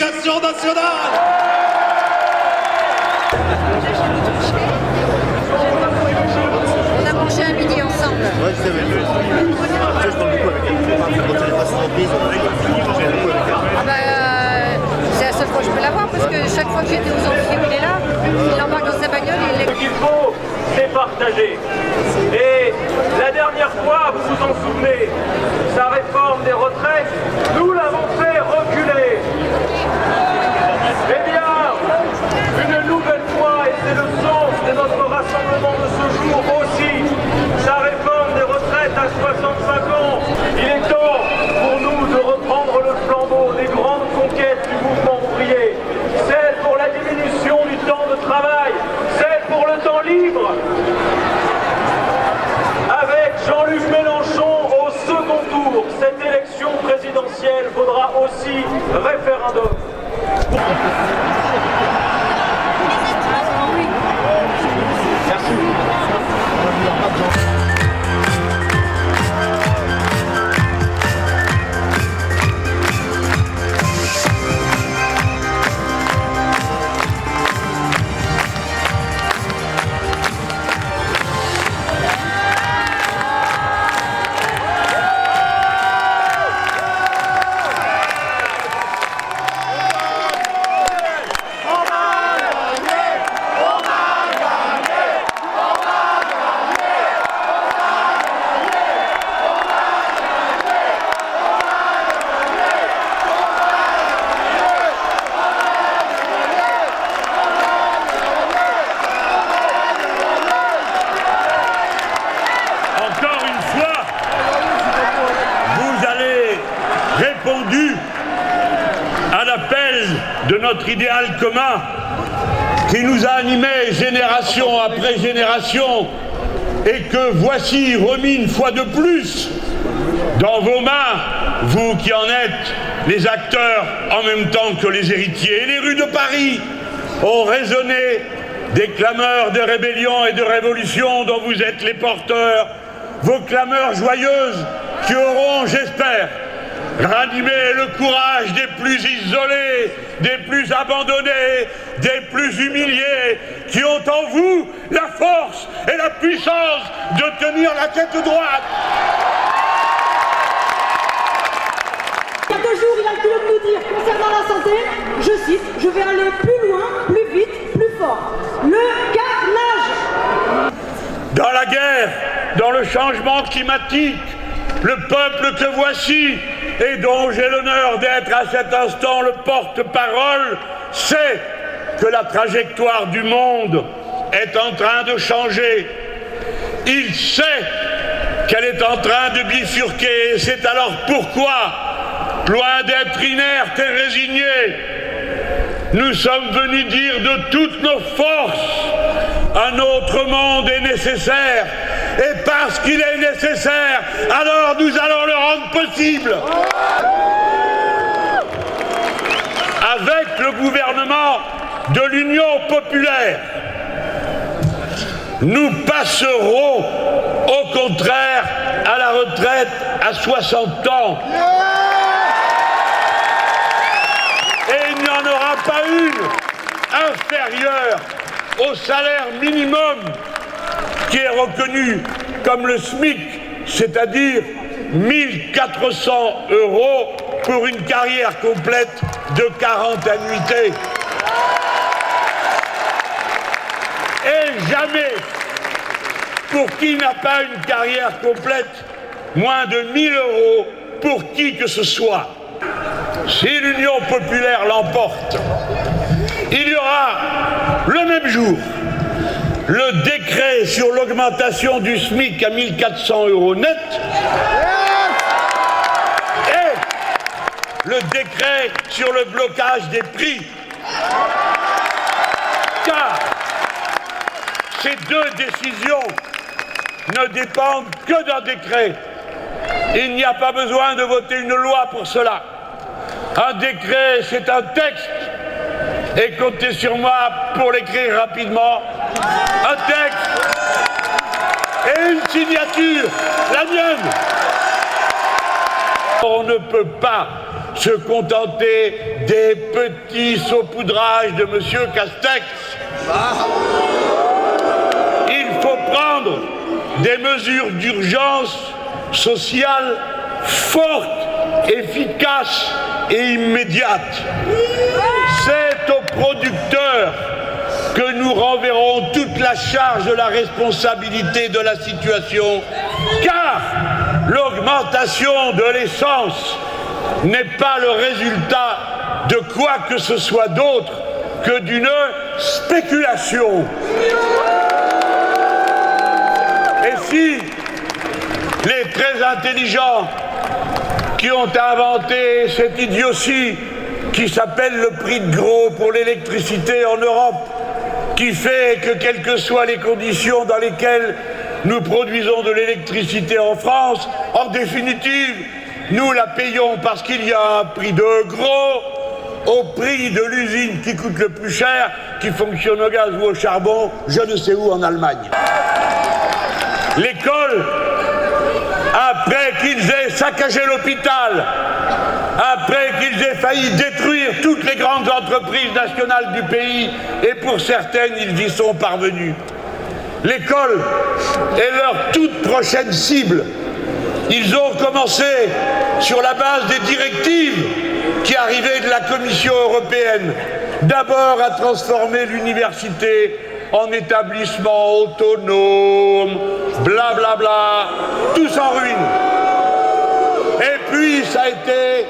l'éducation nationale. On a mangé un midi ensemble. Ouais, je savais. Je parle beaucoup avec elle. Quand elle est pas surprise, Ah bah, c'est la seule fois que je peux la voir parce que chaque fois que j'étais aux amphis où il est là, il embarque dans sa bagnole et il Ce qu'il faut, c'est partager. Et la dernière fois, vous vous en souvenez, sa réforme des retraites, nous l'avons fait reculer. Eh bien, une nouvelle fois, et c'est le sens de notre rassemblement de ce jour aussi, sa réforme des retraites à 65 ans. Il est temps pour nous de reprendre le flambeau des grandes conquêtes du mouvement ouvrier. Celle pour la diminution du temps de travail, celle pour le temps libre. Avec Jean-Luc Mélenchon au second tour, cette élection présidentielle faudra aussi référendum. Répondu à l'appel de notre idéal commun qui nous a animés génération après génération et que voici remis une fois de plus dans vos mains, vous qui en êtes les acteurs en même temps que les héritiers. Et les rues de Paris ont résonné des clameurs de rébellion et de révolution dont vous êtes les porteurs, vos clameurs joyeuses qui auront, j'espère, ranimé le courage des plus isolés, des plus abandonnés, des plus humiliés, qui ont en vous la force et la puissance de tenir la tête droite. Il y a 2 jours, il a le culot de nous dire, concernant la santé, je cite, je vais aller plus loin, plus vite, plus fort. Le carnage. Dans la guerre, dans le changement climatique, le peuple que voici et dont j'ai l'honneur d'être à cet instant le porte-parole sait que la trajectoire du monde est en train de changer. Il sait qu'elle est en train de bifurquer et c'est alors pourquoi, loin d'être inerte et résignés, nous sommes venus dire de toutes nos forces un autre monde est nécessaire. Et parce qu'il est nécessaire, alors nous allons le rendre possible. Avec le gouvernement de l'Union populaire, nous passerons au contraire à la retraite à 60 ans. Et il n'y en aura pas une inférieure au salaire minimum qui est reconnu comme le SMIC, c'est-à-dire 1 400 € pour une carrière complète de 40 annuités. Et jamais, pour qui n'a pas une carrière complète, moins de 1 000 € pour qui que ce soit. Si l'Union populaire l'emporte, il y aura le même jour le décret sur l'augmentation du SMIC à 1 400 € net et le décret sur le blocage des prix. Car ces 2 décisions ne dépendent que d'un décret. Il n'y a pas besoin de voter une loi pour cela. Un décret, c'est un texte. Et comptez sur moi pour l'écrire rapidement. Un texte et une signature, la mienne. On ne peut pas se contenter des petits saupoudrages de M. Castex. Il faut prendre des mesures d'urgence sociale fortes, efficaces et immédiates. C'est aux producteurs que nous renverrons toute la charge de la responsabilité de la situation, car l'augmentation de l'essence n'est pas le résultat de quoi que ce soit d'autre que d'une spéculation. Et si les très intelligents qui ont inventé cette idiotie qui s'appelle le prix de gros pour l'électricité en Europe, qui fait que quelles que soient les conditions dans lesquelles nous produisons de l'électricité en France, en définitive, nous la payons parce qu'il y a un prix de gros au prix de l'usine qui coûte le plus cher, qui fonctionne au gaz ou au charbon, je ne sais où en Allemagne. L'école, après qu'ils aient saccagé l'hôpital, après qu'ils aient failli détruire toutes les grandes entreprises nationales du pays, et pour certaines, ils y sont parvenus. L'école est leur toute prochaine cible. Ils ont commencé sur la base des directives qui arrivaient de la Commission européenne, d'abord à transformer l'université en établissement autonome, blablabla, bla bla, tous en ruine. Et puis ça a été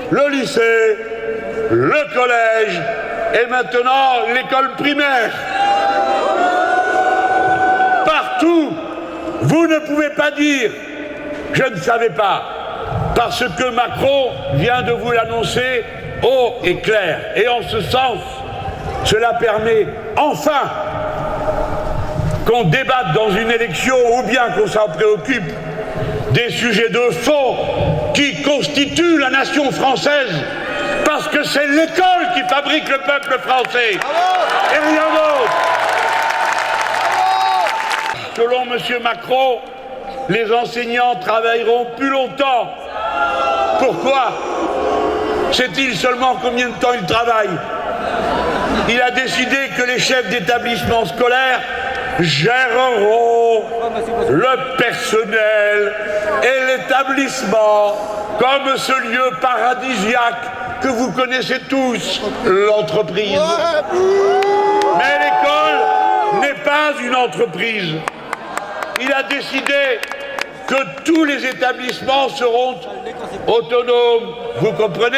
le lycée, le collège et maintenant l'école primaire. Partout, vous ne pouvez pas dire « je ne savais pas », parce que Macron vient de vous l'annoncer haut et clair. Et en ce sens, cela permet enfin qu'on débatte dans une élection ou bien qu'on s'en préoccupe des sujets de fond qui constituent la nation française, parce que c'est l'école qui fabrique le peuple français et rien d'autre. Selon M. Macron, les enseignants travailleront plus longtemps. Pourquoi? Sait-il seulement combien de temps ils travaillent? Il a décidé que les chefs d'établissement scolaire géreront le personnel et l'établissement comme ce lieu paradisiaque que vous connaissez tous, l'entreprise. Mais l'école n'est pas une entreprise. Il a décidé que tous les établissements seront autonomes. Vous comprenez?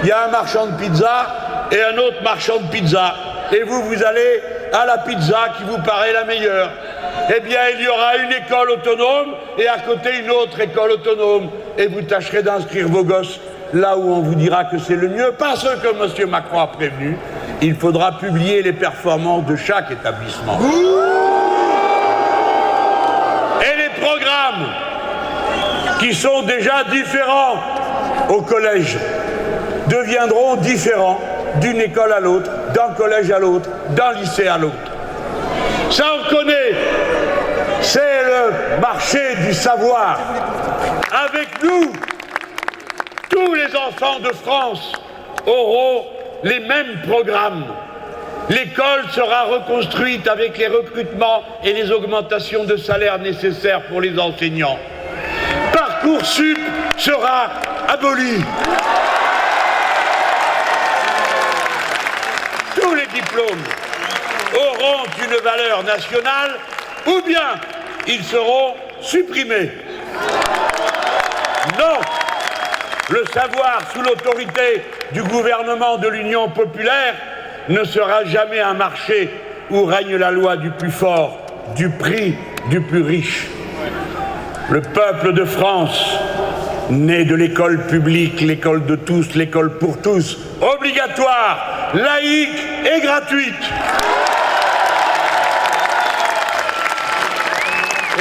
Il y a un marchand de pizza et un autre marchand de pizza. Et vous allez à la pizza qui vous paraît la meilleure. Eh bien, il y aura une école autonome et à côté une autre école autonome. Et vous tâcherez d'inscrire vos gosses là où on vous dira que c'est le mieux. Parce que M. Macron a prévenu, il faudra publier les performances de chaque établissement. Et les programmes qui sont déjà différents au collège deviendront différents d'une école à l'autre, d'un collège à l'autre, d'un lycée à l'autre. Ça on connaît, c'est le marché du savoir. Avec nous, tous les enfants de France auront les mêmes programmes. L'école sera reconstruite avec les recrutements et les augmentations de salaire nécessaires pour les enseignants. Parcoursup sera aboli. Tous les diplômes auront une valeur nationale ou bien ils seront supprimés. Non, le savoir sous l'autorité du gouvernement de l'Union populaire ne sera jamais un marché où règne la loi du plus fort, du prix du plus riche. Le peuple de France, né de l'école publique, l'école de tous, l'école pour tous, obligatoire, laïque et gratuite.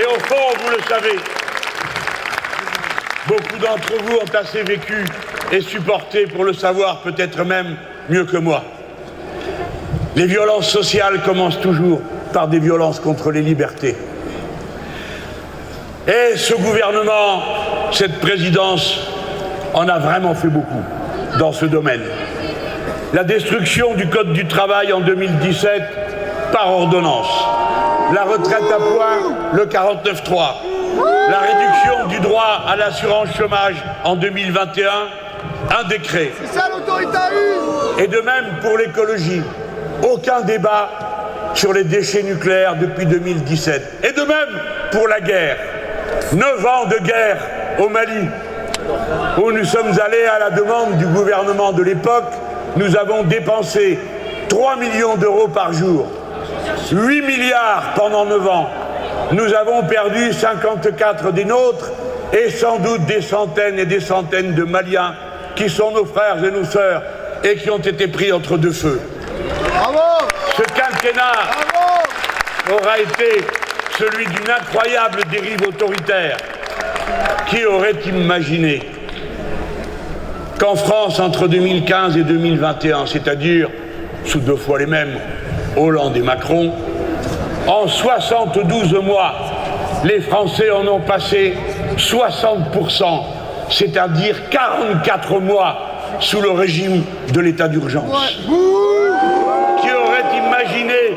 Et au fond, vous le savez, beaucoup d'entre vous ont assez vécu et supporté pour le savoir peut-être même mieux que moi. Les violences sociales commencent toujours par des violences contre les libertés. Et ce gouvernement, cette présidence, en a vraiment fait beaucoup dans ce domaine. La destruction du Code du travail en 2017 par ordonnance, la retraite à points, le 49.3, la réduction du droit à l'assurance chômage en 2021, un décret. C'est ça l'autoritarisme. Et de même pour l'écologie, aucun débat sur les déchets nucléaires depuis 2017. Et de même pour la guerre. 9 ans de guerre au Mali, où nous sommes allés à la demande du gouvernement de l'époque. Nous avons dépensé 3 millions d'euros par jour, 8 milliards pendant 9 ans. Nous avons perdu 54 des nôtres et sans doute des centaines et des centaines de Maliens qui sont nos frères et nos sœurs et qui ont été pris entre deux feux. Bravo. Ce quinquennat aura été celui d'une incroyable dérive autoritaire. Qui aurait imaginé qu'en France, entre 2015 et 2021, c'est-à-dire sous 2 fois les mêmes, Hollande et Macron, en 72 mois, les Français en ont passé 60%, c'est-à-dire 44 mois sous le régime de l'état d'urgence. Qui aurait imaginé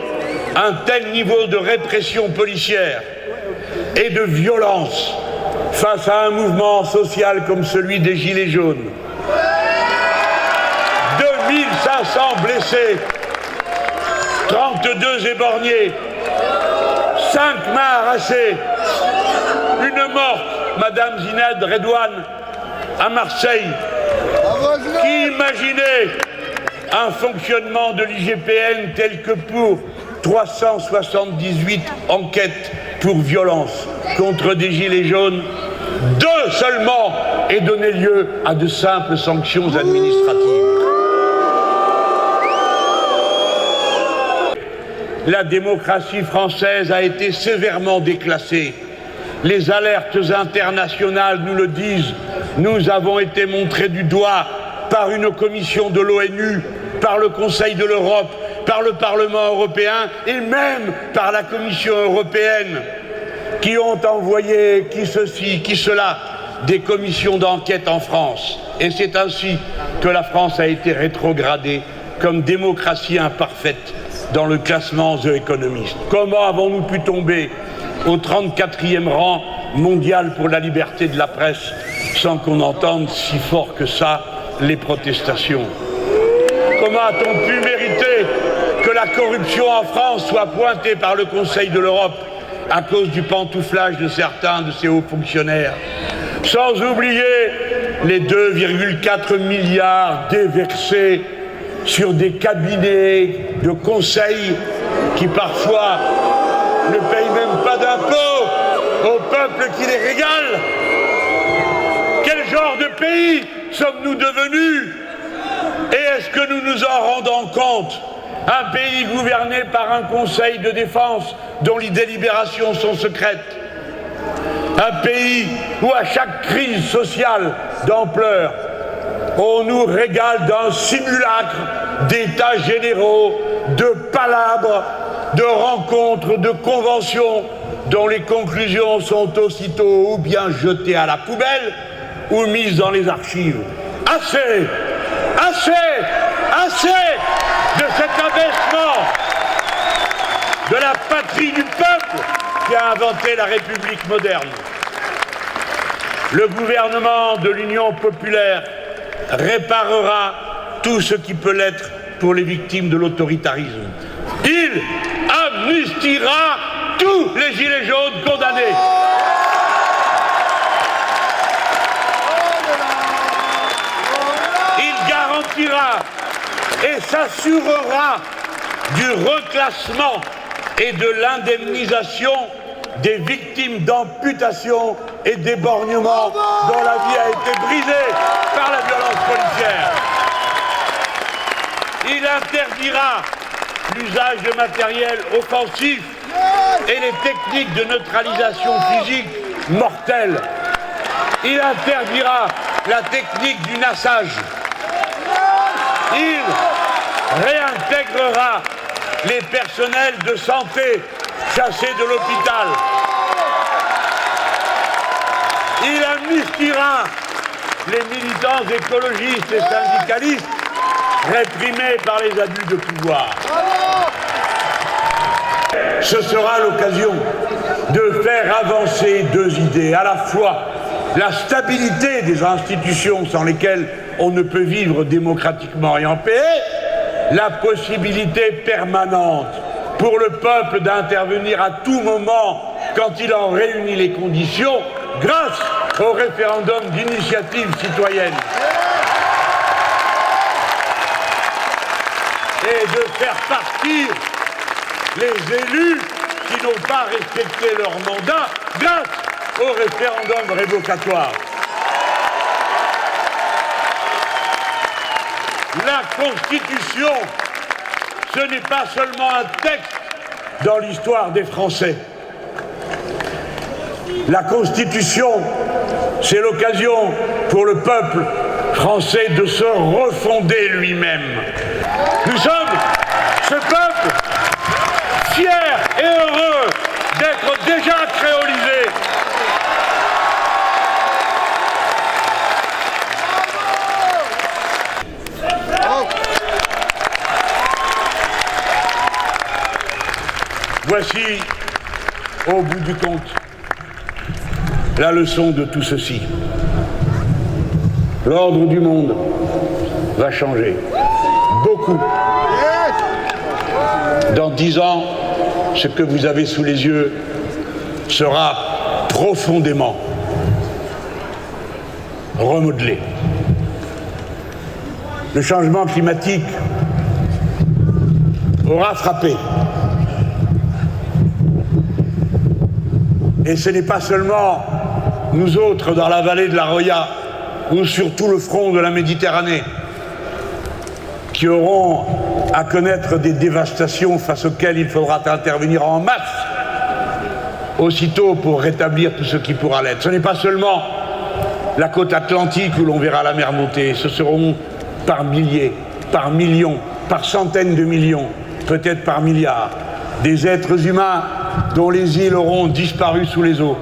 un tel niveau de répression policière et de violence face à un mouvement social comme celui des Gilets jaunes? 2500 blessés, 32 éborgnés, 5 mains arrachées, une morte, Madame Zined Redouane, à Marseille. Qui imaginait un fonctionnement de l'IGPN tel que pour 378 enquêtes pour violence contre des gilets jaunes, 2 seulement aient donné lieu à de simples sanctions administratives. La démocratie française a été sévèrement déclassée. Les alertes internationales nous le disent. Nous avons été montrés du doigt par une commission de l'ONU, par le Conseil de l'Europe, par le Parlement européen et même par la Commission européenne, qui ont envoyé qui ceci, qui cela, des commissions d'enquête en France. Et c'est ainsi que la France a été rétrogradée comme démocratie imparfaite dans le classement The Economist. Comment avons-nous pu tomber au 34e rang mondial pour la liberté de la presse sans qu'on entende si fort que ça les protestations? Comment a-t-on pu mériter que la corruption en France soit pointée par le Conseil de l'Europe à cause du pantouflage de certains de ses hauts fonctionnaires? Sans oublier les 2,4 milliards déversés sur des cabinets de conseil qui parfois ne payent même pas d'impôts au peuple qui les régale. Quel genre de pays sommes-nous devenus? Et est-ce que nous nous en rendons compte? Un pays gouverné par un conseil de défense dont les délibérations sont secrètes. Un pays où à chaque crise sociale d'ampleur, on nous régale d'un simulacre d'états généraux, de palabres, de rencontres, de conventions dont les conclusions sont aussitôt ou bien jetées à la poubelle ou mises dans les archives. Assez! Assez! Assez de cet abaissement de la patrie du peuple qui a inventé la République moderne. Le gouvernement de l'Union populaire réparera tout ce qui peut l'être pour les victimes de l'autoritarisme. Il amnistiera tous les gilets jaunes condamnés. Il garantira et s'assurera du reclassement et de l'indemnisation des victimes d'amputation et d'éborgnement dont la vie a été brisée par la violence policière. Il interdira l'usage de matériel offensif et les techniques de neutralisation physique mortelles. Il interdira la technique du nassage. Il réintégrera les personnels de santé chassés de l'hôpital. Il amnistiera les militants écologistes et syndicalistes réprimés par les abus de pouvoir. Ce sera l'occasion de faire avancer deux idées, à la fois la stabilité des institutions sans lesquelles on ne peut vivre démocratiquement et en paix, la possibilité permanente pour le peuple d'intervenir à tout moment quand il en réunit les conditions grâce au référendum d'initiative citoyenne. Et de faire partir les élus qui n'ont pas respecté leur mandat grâce au référendum révocatoire. La Constitution, ce n'est pas seulement un texte dans l'histoire des Français. La Constitution, c'est l'occasion pour le peuple français de se refonder lui-même. Nous sommes ce peuple fier et heureux d'être déjà créolisé. Voici, au bout du compte, la leçon de tout ceci. L'ordre du monde va changer. Beaucoup. Dans 10 ans, ce que vous avez sous les yeux sera profondément remodelé. Le changement climatique aura frappé. Et ce n'est pas seulement nous autres dans la vallée de la Roya ou sur tout le front de la Méditerranée qui auront à connaître des dévastations face auxquelles il faudra intervenir en masse aussitôt pour rétablir tout ce qui pourra l'être. Ce n'est pas seulement la côte atlantique où l'on verra la mer monter, ce seront par milliers, par millions, par centaines de millions, peut-être par milliards, des êtres humains dont les îles auront disparu sous les eaux,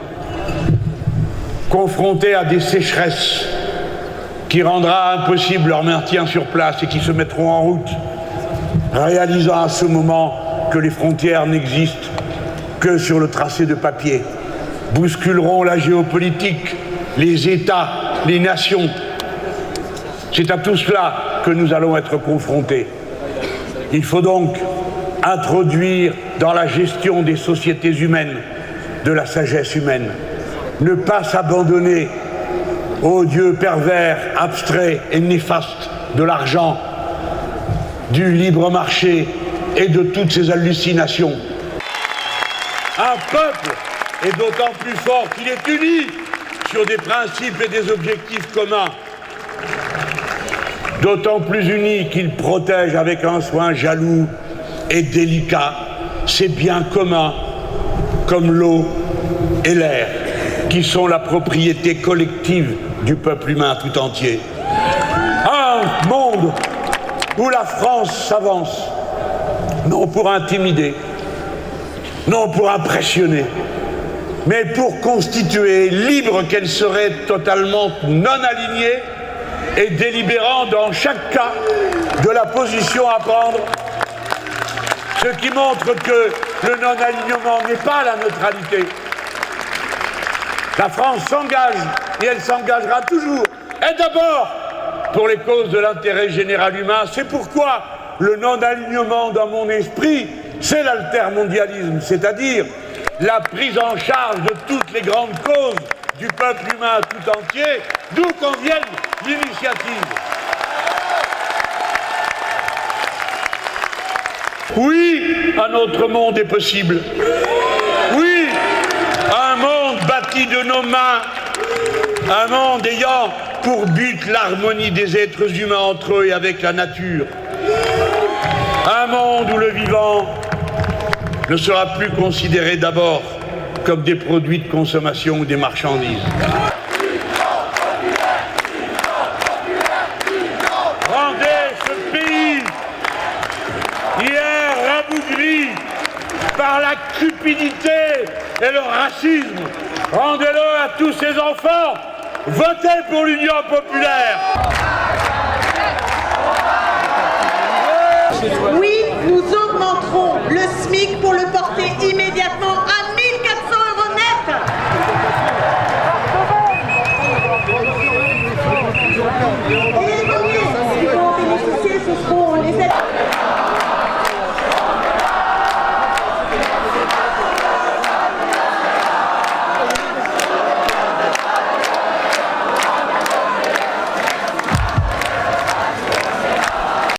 confrontés à des sécheresses qui rendra impossible leur maintien sur place et qui se mettront en route, réalisant à ce moment que les frontières n'existent que sur le tracé de papier, bousculeront la géopolitique, les États, les nations. C'est à tout cela que nous allons être confrontés. Il faut donc introduire dans la gestion des sociétés humaines de la sagesse humaine, ne pas s'abandonner aux dieux pervers, abstraits et néfastes de l'argent, du libre marché et de toutes ces hallucinations. Un peuple est d'autant plus fort qu'il est uni sur des principes et des objectifs communs, d'autant plus uni qu'il protège avec un soin jaloux et délicat ces biens communs comme l'eau et l'air, qui sont la propriété collective du peuple humain tout entier. Un monde où la France s'avance, non pour intimider, non pour impressionner, mais pour constituer, libre qu'elle serait totalement non alignée et délibérant dans chaque cas de la position à prendre, ce qui montre que le non-alignement n'est pas la neutralité. La France s'engage, et elle s'engagera toujours, et d'abord pour les causes de l'intérêt général humain. C'est pourquoi le non-alignement dans mon esprit, c'est l'altermondialisme, c'est-à-dire la prise en charge de toutes les grandes causes du peuple humain tout entier, d'où qu'en vienne l'initiative. Oui, un autre monde est possible. Oui, un monde bâti de nos mains, un monde ayant pour but l'harmonie des êtres humains entre eux et avec la nature. Un monde où le vivant ne sera plus considéré d'abord comme des produits de consommation ou des marchandises. Rendez ce pays hier rabougri par la cupidité et le racisme Rendez-le à tous ces enfants. Votez pour l'Union populaire. Oui, nous augmenterons le SMIC pour